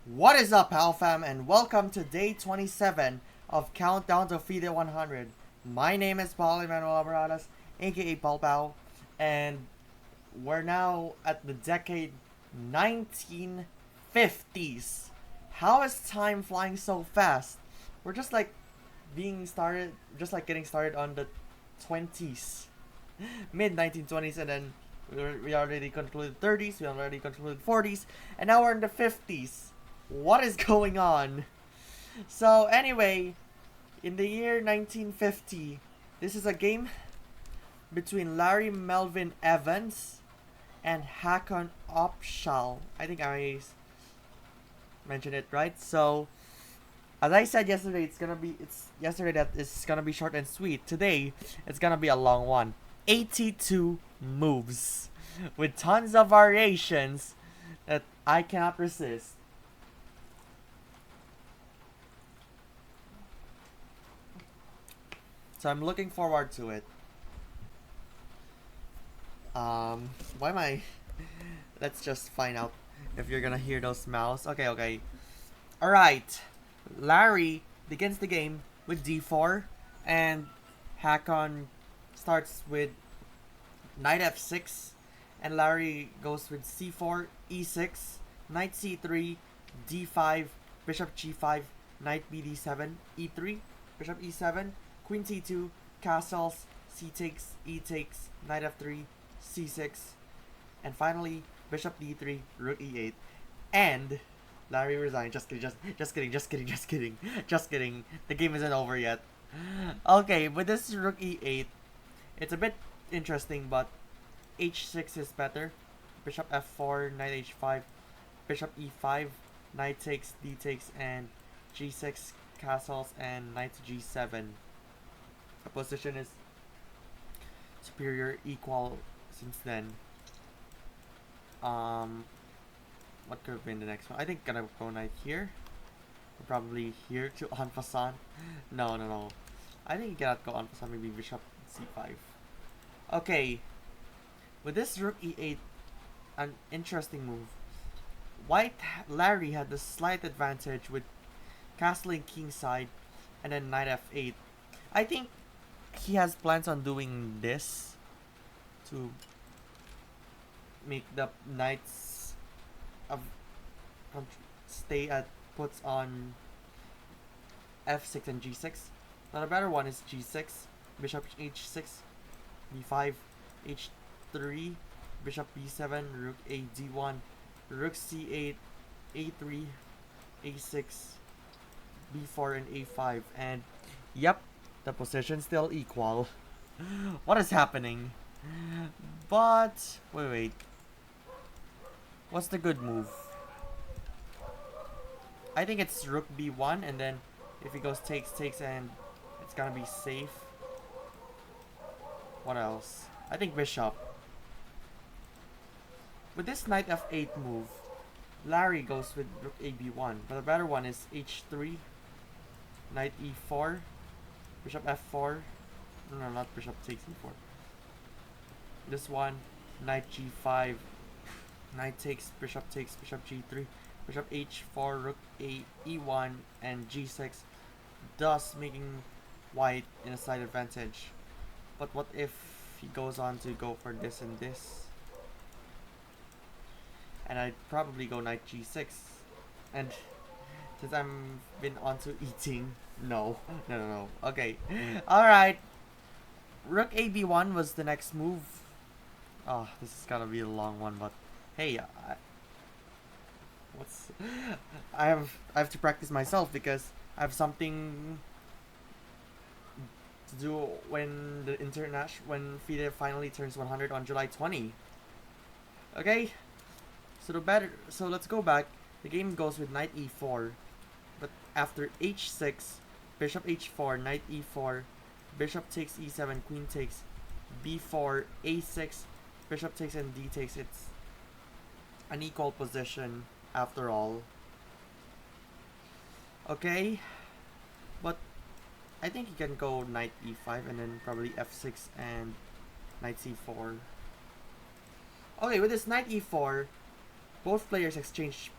What is up, Pal Fam, and welcome to day 27 of Countdown to FIDE 100. My name is Paul Emmanuel Habaradas, aka Paul POW, and we're now at the decade 1950s. How is time flying so fast? We're just like getting started on the 20s, mid 1920s, and then we already concluded 30s, we already concluded 40s, and now we're in the 50s. What is going on? So anyway, in the year 1950, this is a game between Larry Melvyn Evans and Haakon Opshal. I think I mentioned it right. So as I said yesterday, it's gonna be short and sweet. Today, it's gonna be a long one. 82 moves with tons of variations that I cannot resist. So I'm looking forward to it. Why am I? Let's just find out if you're gonna hear those mouse. Okay. Alright. Larry begins the game with d4, and Haakon starts with knight f6, and Larry goes with c4, e6, knight c3, d5, bishop g5, knight bd7, e3, bishop e7, queen c2, castles, c takes, e takes, knight f3, c6, and finally bishop d3, rook e8, and Larry resigned. Just kidding. The game isn't over yet. Okay, with this rook e8, it's a bit interesting, but h6 is better. Bishop f4, knight h5, bishop e5, knight takes, d takes, and g6, castles, and knight to g7. The position is superior, equal since then. What could have been the next one? I think gonna go knight here. Probably here to en passant. No. I think you cannot go en passant. Maybe bishop c5. Okay. With this rook e8, an interesting move. Larry had the slight advantage with castling kingside and then knight f8. I think he has plans on doing this to make the knights of stay at puts on f6 and g6. Now the better one is g6, bishop h6, b5, h3, bishop b7, rook a d1, rook c8, a3, a6, b4, and a5. And yep, the position's still equal. What is happening? But wait. What's the good move? I think it's rook b1, and then if he goes takes, and it's gonna be safe. What else? I think bishop. With this knight f8 move, Larry goes with rook a b1, but the better one is h3, knight e4, bishop f4. No, not bishop takes e4. This one, knight g5, knight takes, bishop g3, bishop h4, rook a e1, and g6, thus making white in a slight advantage. But what if he goes on to go for this and this? And I'd probably go knight g6. And since I'm been onto eating, no. Okay, alright. Rook a b1 was the next move. Oh, this is gonna be a long one, but hey, I have to practice myself because I have something to do when when FIDE finally turns 100 on July 20. Okay, so let's go back. The game goes with knight e4, but after h6, bishop h4, knight e4, bishop takes e7, queen takes, b4, a6, bishop takes, and d takes. It's an equal position after all. Okay, but I think you can go knight e5 and then probably f6 and Knight c4. Okay, with this knight e4, both players exchange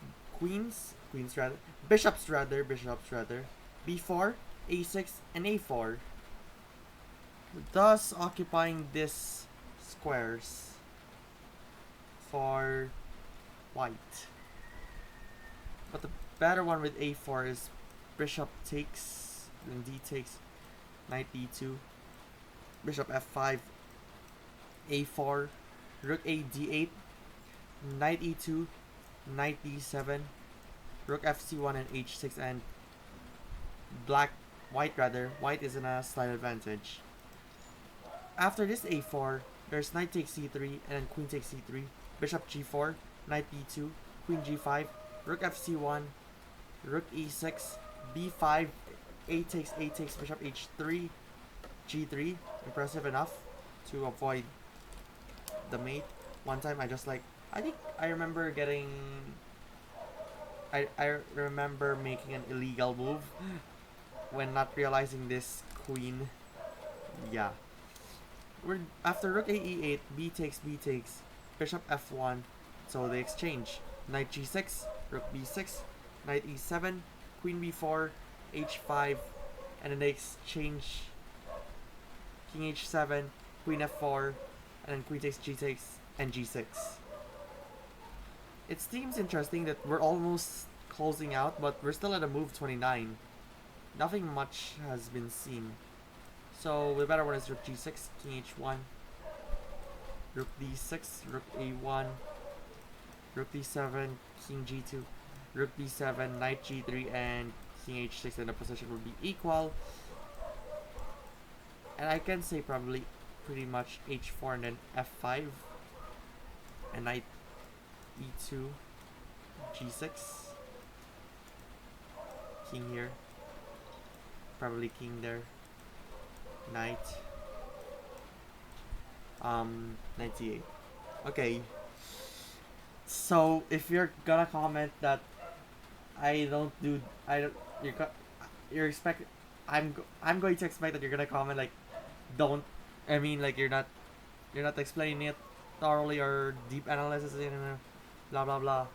bishops rather, b4, a6, and a4, thus occupying these squares for white. But the better one with a4 is bishop takes, then d takes, knight d2, bishop f5, a4, rook a d8, knight e2, knight d7, rook fc1 and h6, and white is in a slight advantage. After this a4, there's knight takes c3 and then queen takes c3, bishop g4, knight b2, queen g5, rook fc1, rook e6, b5, a takes, bishop h3, g3. Impressive enough to avoid the mate. One time I think I remember I remember making an illegal move when not realizing this queen. Yeah. After rook a e8, b takes, bishop f1, so they exchange. Knight g6, rook b6, knight e7, queen b4, h5, and then they exchange king h7, queen f4, and then queen takes, g takes, and g6. It seems interesting that we're almost closing out, but we're still at a move 29. Nothing much has been seen. So the better one is rook g6, king h1, rook d6, rook a1, rook d7, king g2, rook b7, knight g3, and king h6, and the position would be equal. And I can say probably pretty much h4 and then f5, and knight e2, g6, king here, probably king there, knight e8. Okay, so if you're gonna comment that you're expect I'm going to expect that you're gonna comment like don't I mean like you're not explaining it thoroughly or deep analysis, blah blah blah.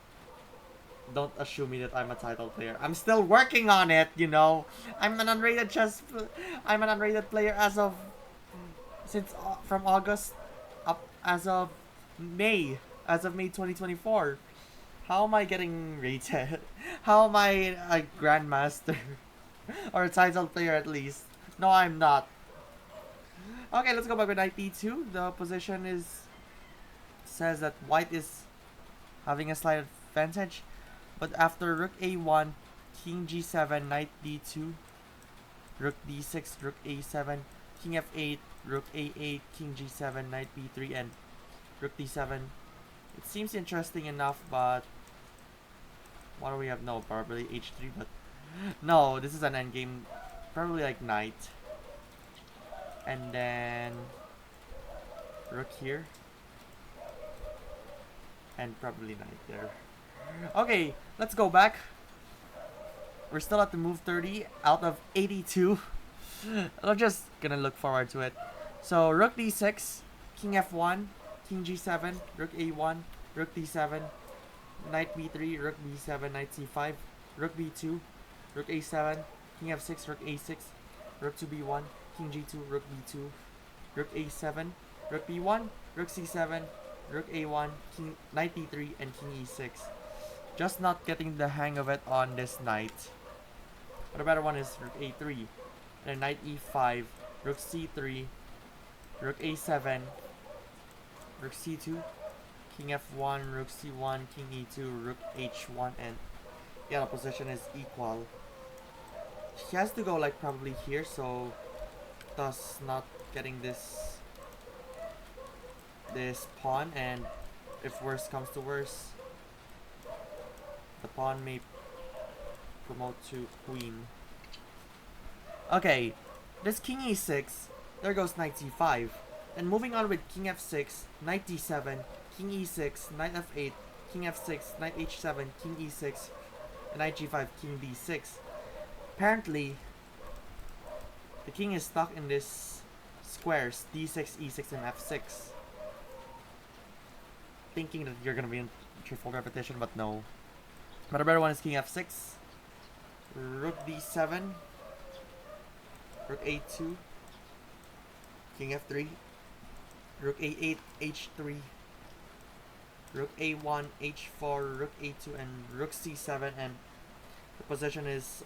Don't assume me that I'm a title player. I'm still working on it, you know. I'm an unrated player as of from August up as of May 2024. How am I getting rated? How am I a grandmaster or a title player at least? No, I'm not. Okay, let's go back with knight d2. The position says that white is having a slight advantage, but after rook a1, king g7, knight d2, rook d6, rook a7, king f8, rook a8, king g7, knight b3, and rook d7. It seems interesting enough, but what do we have? No, probably h3, but no, this is an endgame. Probably like knight, and then rook here, and probably knight there. Okay, let's go back. We're still at the move 30 out of 82. I'm just gonna look forward to it. So rook d6, king f1, king g7, rook a1, rook d7, knight b3, rook b7, knight c5, rook b2, rook a7, king f6, rook a6, rook to b1, king g2, rook b2, rook a7, rook b1, rook c7, rook a1, king, knight d3, and king e6. Just not getting the hang of it on this knight. But a better one is rook a3, and then knight e5, rook c3, rook a7, rook c2, king f1, rook c1, king e2, rook h1, and yeah, the position is equal. He has to go like probably here, so thus not getting this pawn, and if worst comes to worst, the pawn may promote to queen. Okay, this king e6, there goes knight c5. And moving on with king f6, knight d7, king e6, knight f8, king f6, knight h7, king e6, and knight g5, king d6. Apparently, the king is stuck in this squares d6, e6, and f6. Thinking that you're gonna be in threefold repetition, but no. But a better one is king f6, rook d7, rook a2, king f3, rook a8, h3, rook a1, h4, rook a2, and rook c7, and the position is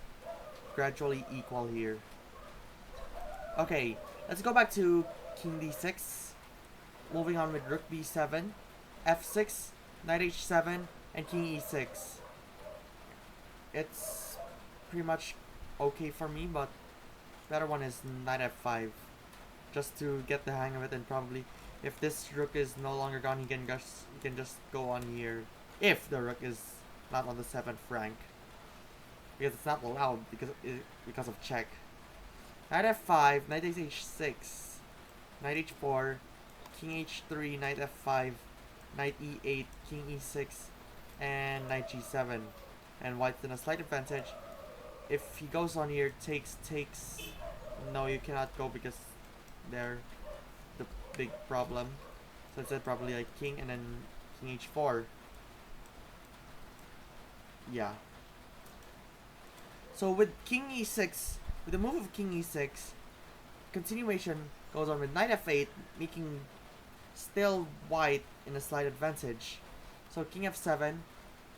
gradually equal here. Okay, let's go back to king d6. Moving on with rook b7, f6, knight h7, and king e6. It's pretty much okay for me, but better one is knight f5. Just to get the hang of it, and probably if this rook is no longer gone, he can just go on here. If the rook is not on the 7th rank. Because it's not allowed because of check. Knight f5, knight h6, knight h4, king h3, knight f5, knight e8, king e6, and knight g7. And white's in a slight advantage. If he goes on here, takes. No, you cannot go because they're the big problem. So instead probably like king and then king h4. Yeah. So with king e6, with the move of king e6, continuation goes on with knight f8, making still white in a slight advantage. So king f7,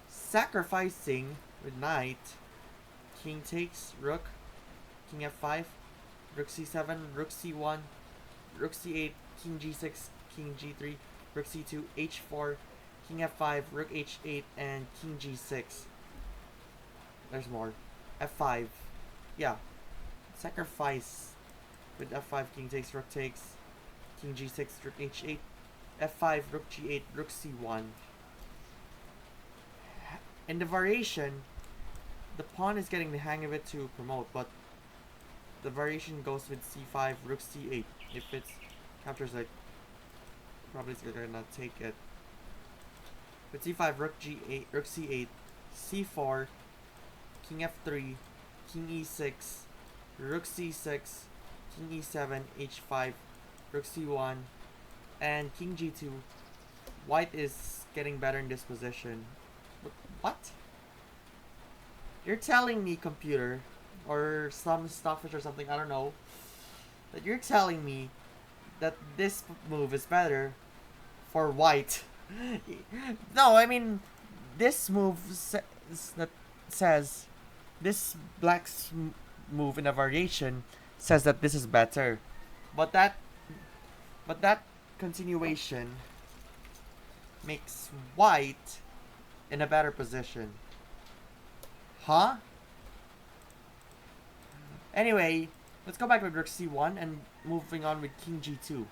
sacrificing with knight, king takes, rook, king f5, rook c7, rook c1, rook c8, king g6, king g3, rook c2, h4, king f5, rook h8, and king g6. There's more. f5. Yeah. Sacrifice with f5, king takes, rook takes, king g6, rook h8, f5, rook g8, rook c1. In the variation, the pawn is getting the hang of it to promote, but the variation goes with c5, rook c8. If it captures, like, probably it's gonna take it. With c5, rook g8, rook c8, c4, king f3, king e6, rook c6, king e7, h5, rook c1, and king g2. White is getting better in this position. What? You're telling me, computer, or some stockfish or something, I don't know, that you're telling me that this move is better for white. No, I mean, this move says this black's move in a variation says that this is better, but that continuation makes white in a better position. Huh? Anyway, let's go back with rook c1 and moving on with king g2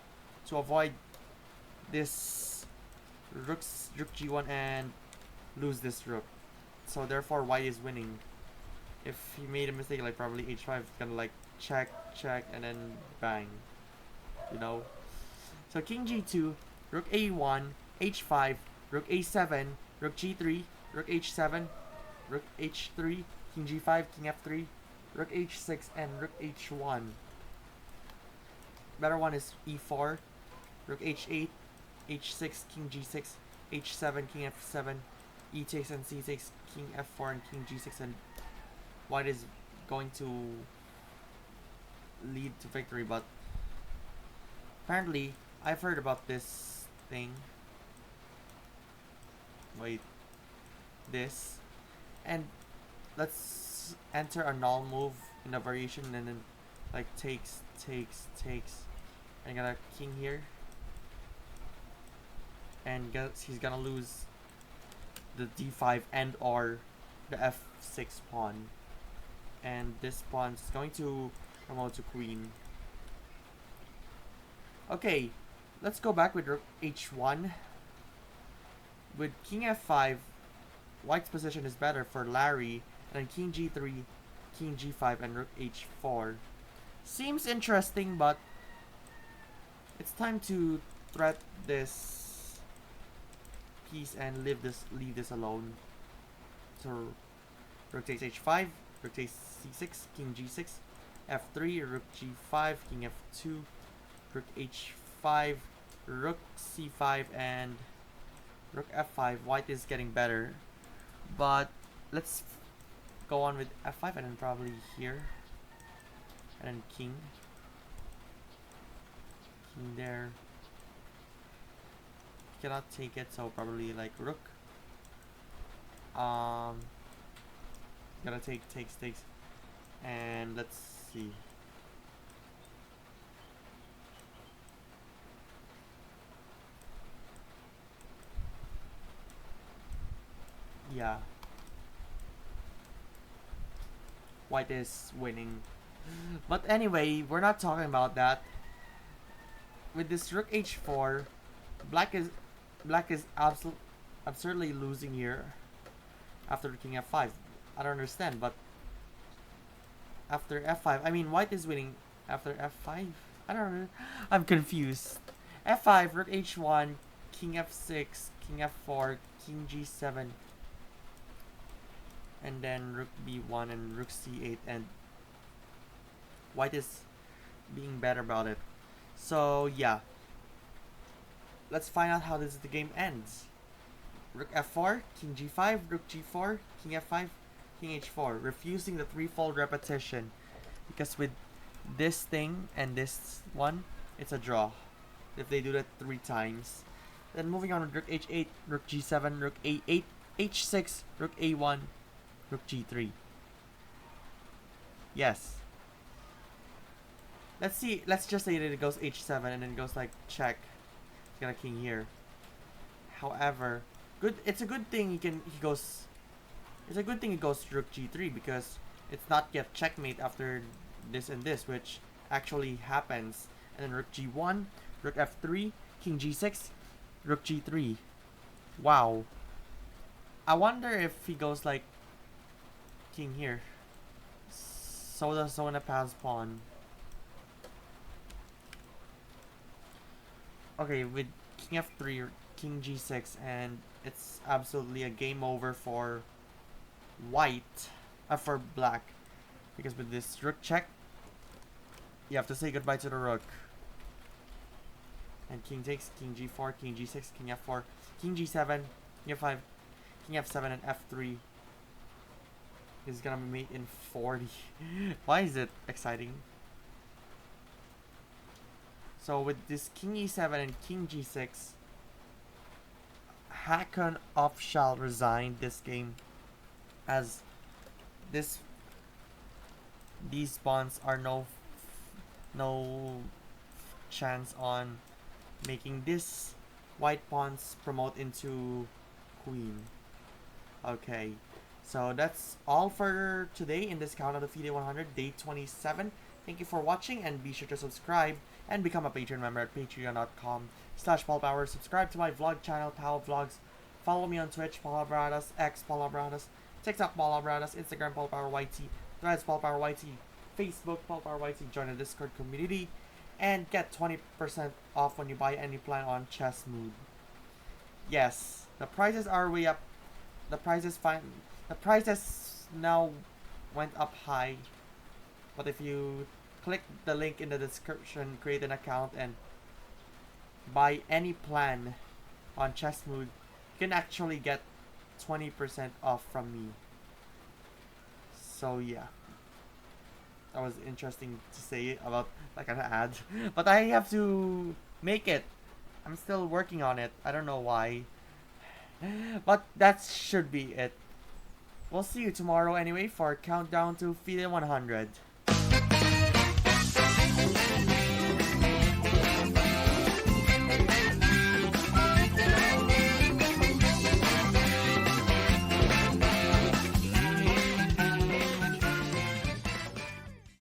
to avoid this rook g1 and lose this rook. So therefore white is winning. If he made a mistake, like probably h5, it's gonna like check, and then bang. You know? So king g2, rook a1, h5, rook a7, rook g3, rook h7, rook h3, king g5, king f3, rook h6, and rook h1. Better one is e4, rook h8, h6, king g6, h7, king f7, e6 and c6, king f4, and king g6, and white is going to lead to victory. But apparently I've heard about this thing. Wait, this, and let's enter a null move in a variation, and then like takes. I got a king here, and he's gonna lose the d5 and or the f6 pawn, and this pawn is going to promote to queen. Okay, let's go back with rook h1. With king f5, white's position is better for Larry, and then king g3, king g5, and rook h4. Seems interesting, but it's time to threat this piece and leave this alone. So rook takes h5, rook takes c6, king g6, f3, rook g5, king f2, rook h5, rook c5, and rook f5. White is getting better, but let's go on with f5 and then probably here, and then king there. Cannot take it, so probably like rook. Gotta take, takes, and let's see. Yeah, white is winning, but anyway, we're not talking about that. With this rook h4, black is absurdly losing here after king f5. I don't understand, but after f5, I mean white is winning after f5. I don't know. I'm confused. f5, rook h1, king f6, king f4, king g7, and then rook b1 and rook c8, and white is being better about it. So yeah, let's find out how the game ends. Rook f4, king g5, rook g4, king f5, king h4, refusing the threefold repetition, because with this thing and this one, it's a draw if they do that 3 times. Then moving on with rook h8, rook g7, rook a8, h6, rook a1, rook g3. Yes. Let's just say that it goes h7 and then it goes like check. He's got a king here. However, it's a good thing he goes rook g3, because it's not yet checkmate after this and this, which actually happens. And then rook g1, rook f3, king g6, rook g3. Wow. I wonder if he goes like king here. So does Zona pass pawn. Okay, with king f3, king g6, and it's absolutely a game over for white, for black, because with this rook check, you have to say goodbye to the rook. And king takes, king g4, king g6, king f4, king g7, king f5, king f7, and f3 is gonna be made in 40. Why is it exciting? So with this king e7 and king g6, Haakon Opshal resigned this game, as these pawns are no chance on making this white pawns promote into queen. Okay, so that's all for today in this Count of the FIDE 100, day 27. Thank you for watching, and be sure to subscribe and become a Patreon member at patreon.com/Paul POW. Subscribe to my vlog channel, POW Vlogs. Follow me on Twitch, Paul Habaradas, X Paul Habaradas, TikTok Paul Habaradas, Instagram Paul Power YT, Threads Paul Power YT, Facebook Paul Power YT. Join the Discord community and get 20% off when you buy any plan on Chess Mood. Yes, the prices are way up. The prices now went up high. But if you click the link in the description, create an account, and buy any plan on Chess Mood, you can actually get 20% off from me. So yeah, that was interesting to say about like an ad, but I have to make it. I'm still working on it. I don't know why, but that should be it. We'll see you tomorrow anyway for Countdown to FIDE 100.